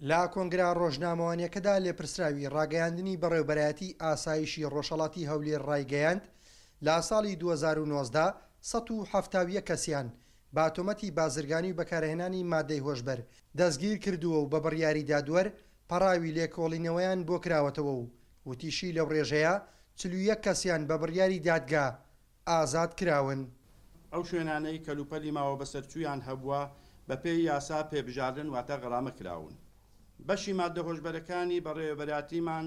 لا کۆنگرا ڕۆژنامەوانیەکەدا لێپرسراوی ڕاگەیاندنی بەڕێوەبەرایەتی ئاسایشی ڕۆژهەڵاتی هەولێر ڕایگەیاند لا ساڵی 2019 170 کەسیان با تۆمەتی بازرگانی و بەکارهێنانی مادەی هۆشبەر دەستگیر کردووە و بە بڕیاری دادوەر پەڕاوی لێکۆڵینەوەیان بۆ کراوەتەوە و وتیشی لەو ڕێژەیە 41 کەسیان بە بڕیاری دادگا ئازاد کراون. ئەو شوێنانەی کەلوپەلی ماوە بەسەرچوویان هەبووە بە پێی یاسا پێبژاردن واتە غەرامە کراون. بەشی مادە هۆشبەرەکانی بەڕێوەبەراتیمان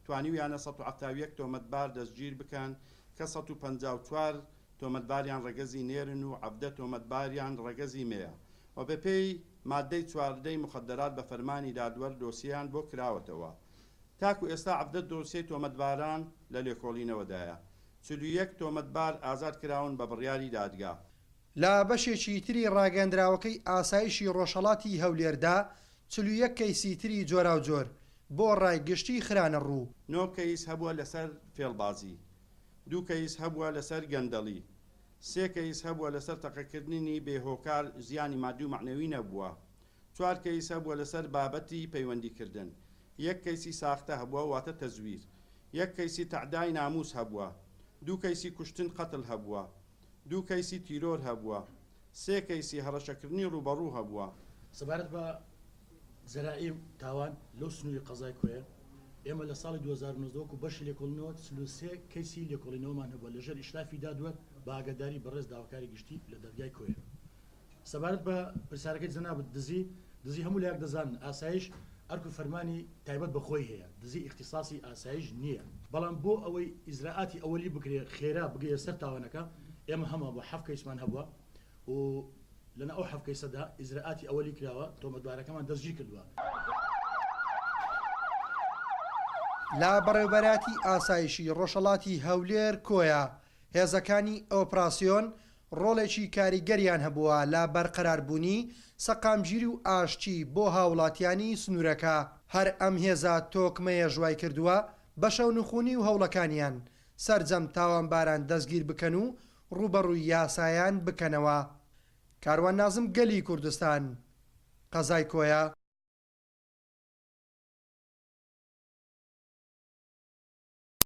توانیویانە 171 تۆمەتبار دەستگیر بکەن کە 154 تۆمەتباریان ڕەگەزی نێرن و 17 تۆمەتباریان ڕەگەزی مەیە و بە پێی مادەی چواردەی مخدرات بە فەرمانی دادوەر دۆسییان بۆ کراوەتەوە. تاکو ئێستا 17 دۆسیەی تۆمەتباران لە لێکۆڵینەوەدایە. 41 تۆمەتبار ئازاد کراون بە بڕیاری دادگا. لا بەشێکی تری ڕاگەندراوەکەی ئاسایشی ڕۆژهەڵاتی هەولێردا 41 کەیسی تری جۆرا و جۆر بۆ ڕایگشتی خرانە ڕوو. 9 کەیس هەبووە لەسەر فێڵبازی، 2 کەیس هەبووە لەسەر گەندەڵی، 3 کەیس هەبووە لەسەر تەقەکردنی بێهۆکار زیانی مادی و معنەوی نەبووە، 4 کەیس هەبووە لەسەر بابەتی پەیوەندیکردن، 1 کەیسی ساختە هەبووە واتە تەزویر، 1 کەیسی تەعدای ناموس هەبووە، 2 کەیسی کوشتن قەتڵ هەبووە، 2 کەیسی تیرۆر هەبووە، 3 کەیسی هەڕەشەکردنی ڕوبەڕوو هەبووە. سەبارەت بە زەرائیم تاوان لەو سنووری قەزای کوێر ئێمە لە ساڵی 2019 و بەشی لێکۆڵینەوە 33 کەیسی لێکۆڵینەوەمان هەبووە لەژێر ئیشرافی دادوەر بە ئاگاداری بەڕێز داواکاری گشتی لە دەرگای کوێر. سەبارەت بە پرسیارەکەی جەناب دزی هەموو لایەک دەزانن ئاسایش ئەرک و فەرمانی تایبەت بەخۆی هەیە، دزی اختصاصی ئاسایش نییە، بەڵام بۆ ئەوەی ئیجراعاتی ئەوەلی بکرێ خێرا بگەیە سەر تاوانەکە ئێمە هەمە بۆ 7 کەیسمان هەبووە و لەنە ئەو 7 کەیسەدا ئیجراعاتی ئەوەلی کراوە تۆمەتبارەکەمان دەستگیر کردووە. لا بەڕێوەبەراتی ئاسایشی ڕۆژهەڵاتی هەولێر کۆیە هێزەکانی ئۆپراسیۆن ڕۆڵێکی کاریگەریان هەبووە لە بەرقەراربوونی سەقامگیری و ئاشتی بۆ هاوڵاتیانی سنوورەکە. هەر ئەم هێزە تۆکمەیە ژوای کردووە بە شەونخوونی و هەوڵەکانیان سەرجەم تاوانباران دەستگیر بکەن و ڕوبەڕووی یاسایان بکەنەوە. کاروان نازم گەلی کوردستان، قەزای کۆیە.